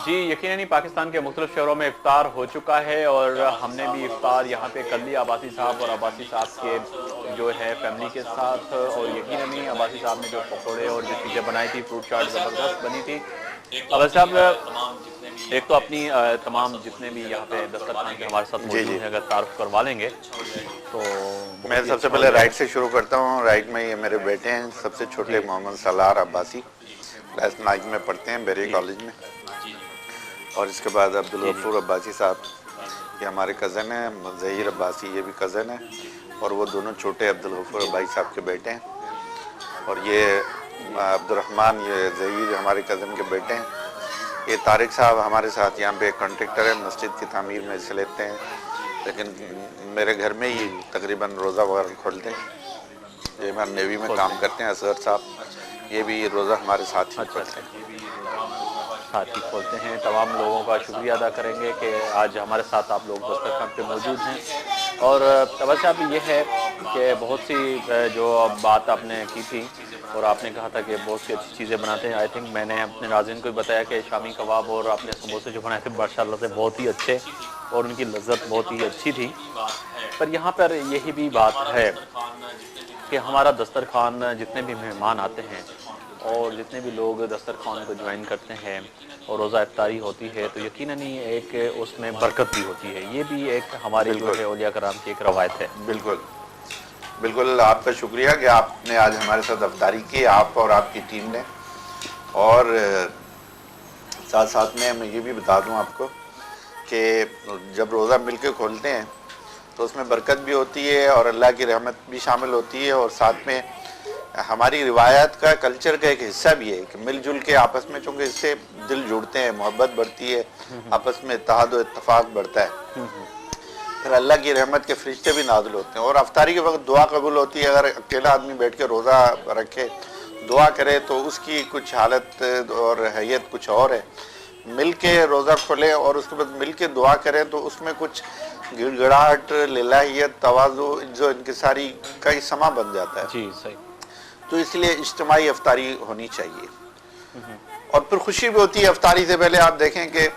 جی یقیناً پاکستان کے مختلف شہروں میں افطار ہو چکا ہے اور ہم نے بھی افطار یہاں پہ کر لیا عباسی صاحب اور عباسی صاحب کے جو ہے فیملی کے ساتھ، اور یقیناً عباسی صاحب نے جو پکوڑے اور جو چیزیں بنائی تھی، فروٹ چاٹ زبردست بنی تھی۔ عباسی صاحب ایک تو اپنی تمام جتنے بھی یہاں پہ دسترخوان کے ہمارے ساتھ موجود ہیں اگر تعارف کروا لیں گے تو میں سب سے پہلے رائٹ سے شروع کرتا ہوں۔ رائٹ میں یہ میرے بیٹے ہیں، سب سے چھوٹے محمد سالار عباسی، کلاس 9 میں پڑھتے ہیں بیری کالج میں، اور اس کے بعد عبدالغفور عباسی صاحب، یہ ہمارے کزن ہیں، ظہیر عباسی یہ بھی کزن ہیں، اور وہ دونوں چھوٹے عبدالغفور عباسی صاحب کے بیٹے ہیں، اور یہ عبدالرحمن یہ ظہیر ہمارے کزن کے بیٹے ہیں۔ یہ طارق صاحب ہمارے ساتھ یہاں پہ کنٹریکٹر ہیں، مسجد کی تعمیر میں حصہ لیتے ہیں، لیکن میرے گھر میں ہی تقریباً روزہ وغیرہ کھولتے ہیں۔ یہ ہمارے نیوی میں کام کرتے ہیں اصغر صاحب، یہ بھی روزہ ہمارے ساتھ ہی کھولتے ہیں۔ ساتھ ہی کھولتے ہیں۔ تمام لوگوں کا شکریہ ادا کریں گے کہ آج ہمارے ساتھ آپ لوگ دسترخوان پہ موجود ہیں، اور توجہ بھی یہ ہے کہ بہت سی جو بات آپ نے کی تھی اور آپ نے کہا تھا کہ بہت سی اچھی چیزیں بناتے ہیں، آئی تھنک میں نے اپنے ناظرین کو بتایا کہ شامی کباب اور آپ نے سموسے جو بنائے تھے ماشاءاللہ سے بہت ہی اچھے اور ان کی لذت بہت ہی اچھی تھی۔ پر یہاں پر یہی بھی بات ہے کہ ہمارا دسترخوان جتنے بھی مہمان آتے ہیں اور جتنے بھی لوگ دسترخوان کو جوائن کرتے ہیں اور روزہ افطاری ہوتی ہے تو یقیناً ایک اس میں برکت بھی ہوتی ہے، یہ بھی ایک ہماری جو ہے اولیاء کرام کی ایک روایت ہے۔ بالکل بالکل، آپ کا شکریہ کہ آپ نے آج ہمارے ساتھ افطاری کی، آپ اور آپ کی ٹیم نے، اور ساتھ ساتھ میں یہ بھی بتا دوں آپ کو کہ جب روزہ مل کے کھولتے ہیں تو اس میں برکت بھی ہوتی ہے اور اللہ کی رحمت بھی شامل ہوتی ہے، اور ساتھ میں ہماری روایت کا کلچر کا ایک حصہ بھی ہے کہ مل جل کے آپس میں، چونکہ اس سے دل جڑتے ہیں، محبت بڑھتی ہے، آپس میں اتحاد و اتفاق بڑھتا ہے، پھر اللہ کی رحمت کے فرشتے بھی نازل ہوتے ہیں، اور افطاری کے وقت دعا قبول ہوتی ہے۔ اگر اکیلا آدمی بیٹھ کے روزہ رکھے دعا کرے تو اس کی کچھ حالت اور حیت کچھ اور ہے، مل کے روزہ کھولے اور اس کے بعد مل کے دعا کریں تو اس میں کچھ گڑ گڑاہٹ، للہیت، تواضع، جو انکساری کا ہی سما بن جاتا ہے۔ جی صحیح۔ تو اس لیے اجتماعی افطاری ہونی چاہیے، اور پھر خوشی بھی ہوتی ہے۔ افطاری سے پہلے آپ دیکھیں کہ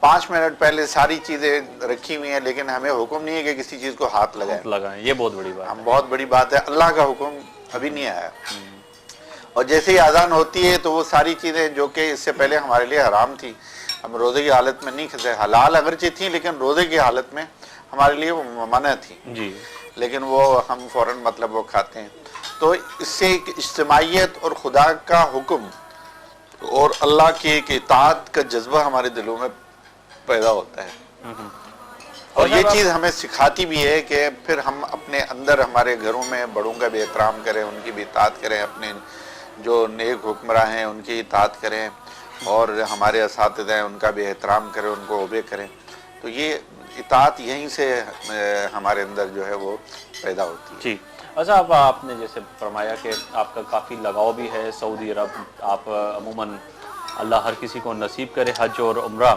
5 منٹ پہلے ساری چیزیں رکھی ہوئی ہیں، لیکن ہمیں حکم نہیں ہے کہ کسی چیز کو ہاتھ لگائیں۔ یہ بہت بڑی بات ہم ہے۔ بہت بڑی بات ہے، اللہ کا حکم ابھی نہیں آیا، اور جیسے ہی اذان ہوتی ہے تو وہ ساری چیزیں جو کہ اس سے پہلے ہمارے لیے حرام تھی، ہم روزے کی حالت میں نہیں کھاتے، حلال اگرچہ تھیں لیکن روزے کی حالت میں ہمارے لیے وہ منع تھی، جی لیکن وہ ہم فوراً مطلب وہ کھاتے ہیں۔ تو اس سے ایک اجتماعیت اور خدا کا حکم اور اللہ کی ایک اطاعت کا جذبہ ہمارے دلوں میں پیدا ہوتا ہے، اور یہ چیز ہمیں سکھاتی بھی ہے کہ پھر ہم اپنے اندر ہمارے گھروں میں بڑوں کا بھی احترام کریں، ان کی بھی اطاعت کریں، اپنے جو نیک حکمراں ہیں ان کی اطاعت کریں، اور ہمارے اساتذہ ہیں ان کا بھی احترام کریں، ان کو اوبے کریں۔ تو یہ اطاعت یہیں سے ہمارے اندر جو ہے وہ پیدا ہوتی ہے۔ جی اچھا، اب آپ نے جیسے فرمایا کہ آپ کا کافی لگاؤ بھی ہے سعودی عرب، آپ عموماً اللہ ہر کسی کو نصیب کرے حج اور عمرہ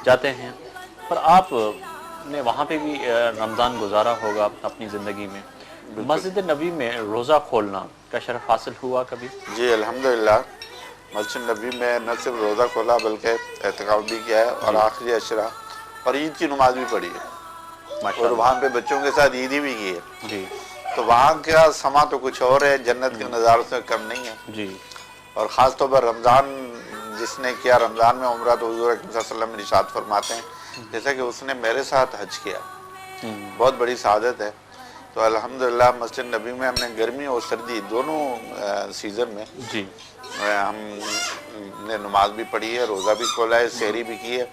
جاتے ہیں، پر آپ نے وہاں پہ بھی رمضان گزارا ہوگا اپنی زندگی میں، مسجد نبی میں روزہ کھولنا کا شرف حاصل ہوا کبھی؟ جی الحمدللہ، مسجد نبی میں نہ صرف روزہ کھولا بلکہ اعتکاف بھی کیا ہے، اور آخری عشرہ اور عید کی نماز بھی پڑھی ہے، اور وہاں پہ بچوں کے ساتھ عیدی بھی کی ہے۔ جی تو وہاں کا سما تو کچھ اور ہے، جنت کے نظاروں سے کم نہیں ہے، جی اور خاص طور پر رمضان جس نے کیا، رمضان میں عمرہ، تو حضور اکرم صلی اللہ علیہ وسلم ارشاد فرماتے ہیں جیسا کہ اس نے میرے ساتھ حج کیا، بہت بڑی سعادت ہے۔ تو الحمدللہ مسجد نبی میں ہم نے گرمی اور سردی دونوں سیزن میں جی ہم نے نماز بھی پڑھی ہے، روزہ بھی کھولا ہے، سحری بھی کی ہے،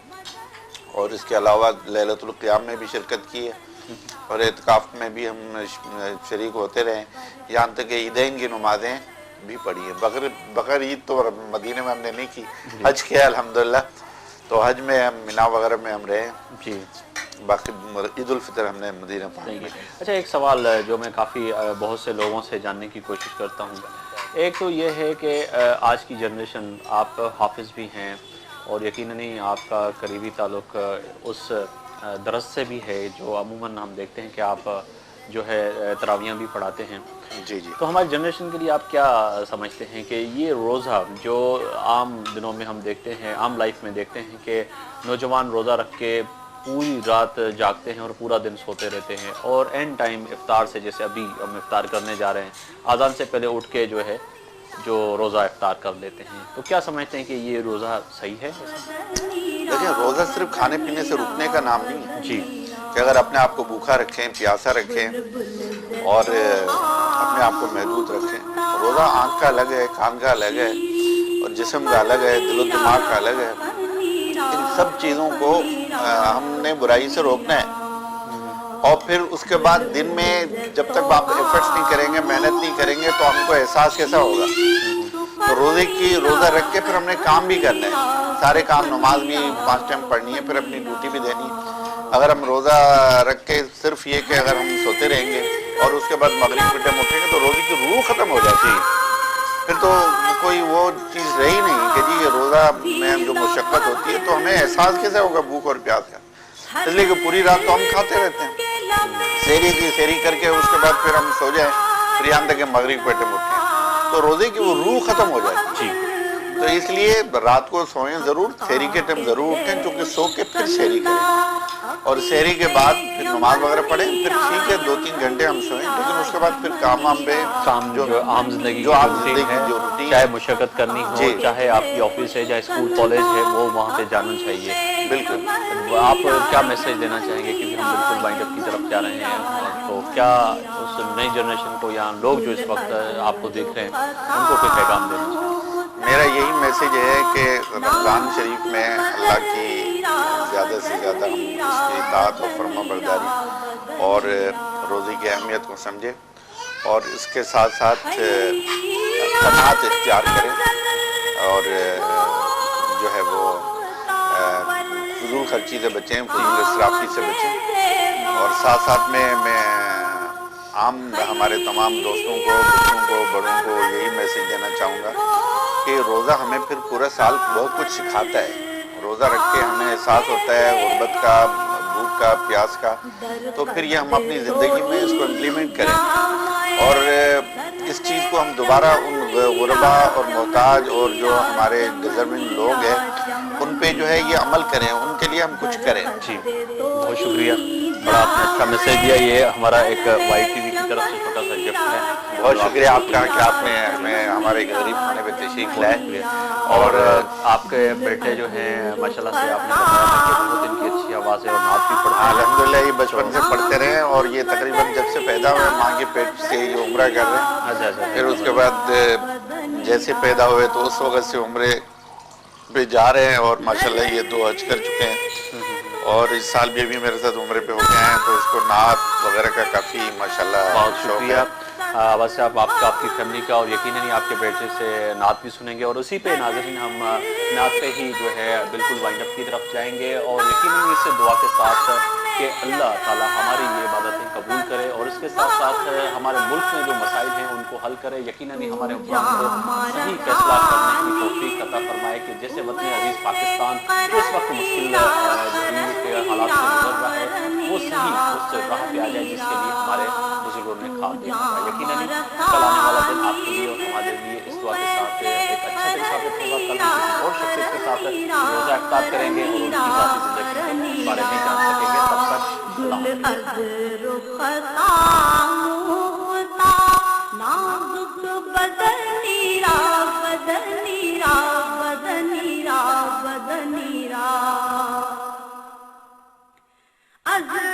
اور اس کے علاوہ لیلۃ القیام میں بھی شرکت کی ہے، اور اعتکاف میں بھی ہم شریک ہوتے رہے، یہاں تک کہ عیدین کی نمازیں بھی پڑھی ہیں۔ بقر عید تو مدینے میں ہم نے نہیں کی، حج کیا الحمدللہ، تو حج میں ہم مینا وغیرہ میں ہم رہے، جی باقی عید الفطر ہم نے مدینہ پاک میں۔ اچھا، ایک سوال جو میں کافی بہت سے لوگوں سے جاننے کی کوشش کرتا ہوں، ایک تو یہ ہے کہ آج کی جنریشن، آپ حافظ بھی ہیں اور یقیناً آپ کا قریبی تعلق اس درس سے بھی ہے جو عموماً ہم دیکھتے ہیں کہ آپ جو ہے تراویحاں بھی پڑھاتے ہیں. جی جی. تو ہماری جنریشن کے لیے آپ کیا سمجھتے ہیں کہ یہ روزہ جو عام دنوں میں ہم دیکھتے ہیں, عام لائف میں دیکھتے ہیں کہ نوجوان روزہ رکھ کے پوری رات جاگتے ہیں اور پورا دن سوتے رہتے ہیں, اور اینڈ ٹائم افطار سے, جیسے ابھی ہم افطار کرنے جا رہے ہیں, اذان سے پہلے اٹھ کے جو ہے جو روزہ افطار کر لیتے ہیں, تو کیا سمجھتے ہیں کہ یہ روزہ صحیح ہے؟ دیکھیں, روزہ صرف کھانے پینے سے رکنے کا نام نہیں ہے. جی. کہ اگر اپنے آپ کو بھوکا رکھیں, پیاسا رکھیں اور اپنے آپ کو محدود رکھیں. روزہ آنکھ کا الگ ہے, کان کا الگ ہے, اور جسم کا الگ ہے, دل و دماغ کا الگ ہے. ان سب چیزوں کو ہم نے برائی سے روکنا ہے, اور پھر اس کے بعد دن میں جب تک آپ ایفرٹس نہیں کریں گے, محنت نہیں کریں گے, تو ہم کو احساس کیسا ہوگا؟ تو روزہ رکھ کے پھر ہم نے کام بھی کرنا ہے, سارے کام, نماز بھی 5 ٹائم پڑھنی ہے, پھر اپنی ڈیوٹی بھی دینی ہے. اگر ہم روزہ رکھ کے صرف یہ کہ اگر ہم سوتے رہیں گے اور اس کے بعد مغرب کے ٹائم اٹھیں گے تو روزے کی روح ختم ہو جاتی ہے. پھر تو کوئی وہ چیز رہی نہیں کہ جی یہ روزہ میں جو مشقت ہوتی ہے, تو ہمیں احساس کیسے ہوگا بھوک اور پیاس کا؟ اس لیے کہ پوری رات تو ہم کھاتے رہتے ہیں, سحری کر کے اس کے بعد پھر ہم سو جائیں, پھر یہاں تک کہ مغرب کے ٹائم اٹھیں, تو روزے کی وہ روح ختم ہو جاتی ہے. تو اس لیے رات کو سوئیں ضرور, سحری کے ٹائم ضرور اٹھیں, چونکہ سو کے پھر سحری کریں, اور سحری کے بعد پھر نماز وغیرہ پڑھیں. پھر ٹھیک ہے 2-3 گھنٹے ہم سوئیں, لیکن اس کے بعد پھر کام جو عام زندگی جو روٹین, چاہے مشقت کرنی ہو, چاہے آپ کی آفس ہے, چاہے اسکول کالج ہے, وہ وہاں پہ جانا چاہیے. بالکل. آپ کیا میسج دینا چاہیں گے, کیونکہ ہم بالکل وائنڈ اپ کی طرف جا رہے ہیں, تو کیا اس نئی جنریشن کو یا لوگ جو اس وقت آپ کو دیکھ رہے ہیں ان کو کوئی پیغام دینا چاہیں؟ میرا یہی میسج ہے کہ رمضان شریف میں اللہ کی زیادہ سے زیادہ ہم اس کی اطاعت و فرما برداری اور روزے کی اہمیت کو سمجھیں, اور اس کے ساتھ ساتھ قناعت اختیار کریں, اور جو ہے وہ فضول خرچی سے بچیں, فضول اسرافی سے بچیں. اور ساتھ ساتھ میں عام ہمارے تمام دوستوں کو, بچوں کو, بڑوں کو یہی میسج دینا چاہوں گا کہ روزہ ہمیں پھر پورا سال بہت کچھ سکھاتا ہے. روزہ رکھ کے ہمیں احساس ہوتا ہے غربت کا, بھوک کا, پیاس کا, تو پھر یہ ہم اپنی زندگی میں اس کو امپلیمنٹ کریں, اور اس چیز کو ہم دوبارہ ان غربا اور محتاج اور جو ہمارے ڈیزرونگ لوگ ہیں ان پہ جو ہے یہ عمل کریں, ان کے لیے ہم کچھ کریں. جی, بہت شکریہ, بڑا آپ نے اچھا میسج دیا. یہ ہمارا ایک وائی ٹی وی کی طرف سے چھوٹا سا گفٹ ہے. بہت شکریہ آپ کا کہ آپ نے ہمیں ہمارے غریب خانے پہ تشریف لائے. اور آپ کے بیٹے جو ہیں ماشاءاللہ سے آپ نے بتایا تھا کہ بہت ان کی اچھی آواز ہے اور نعت بھی پڑھتے ہیں. الحمدللہ یہ بچپن سے پڑھتے رہے, اور یہ تقریباً جب سے پیدا ہوئے ماں کے پیٹ سے یہ عمرہ کر رہے ہیں. پھر اس کے بعد جیسے پیدا ہوئے تو اس وقت سے عمرے پہ جا رہے ہیں, اور ماشاءاللہ یہ 2 حج کر چکے ہیں, اور اس سال بھی ابھی میرے ساتھ عمرے پہ ہو گئے ہیں, تو اس کو نعت وغیرہ کا کافی ماشاءاللہ بہت شوق شکریہ. ہے. ویسے آپ کا, آپ کی فیملی کا, اور یقیناً آپ کے بیٹے سے نعت بھی سنیں گے, اور اسی پہ ناظرین ہم نعت پہ ہی جو ہے بالکل وائنڈ اپ کی طرف جائیں گے, اور یقیناً اس سے دعا کے ساتھ کہ اللہ تعالیٰ ہماری یہ عبادتیں قبول کرے, اور اس کے ساتھ ساتھ ہمارے ملک میں جو مسائل ہیں ان کو حل کرے. یقیناً ہمارے حکام کو صحیح فیصلہ کرنے کی توفیق عطا فرمائے کہ جیسے وطن عزیز پاکستان جو اس وقت مشکل حالات سے گزر رہا ہے وہ صحیح اس راہ پہ آ جائے جس کے لیے ہمارے بزرگوں نے خواب دیکھا تھا. یقیناً کل آنے والا دن آپ کے لیے اور ہمارے لیے اس دعا کے ساتھ ایک اچھا دن ثابت ہوگا. کل ہم کسی اور شخصیت کے ساتھ روزہ افطار کریں گے اور ان کی ذاتی زندگی کے بارے میں جان سکیں گے. تب تک اللہ.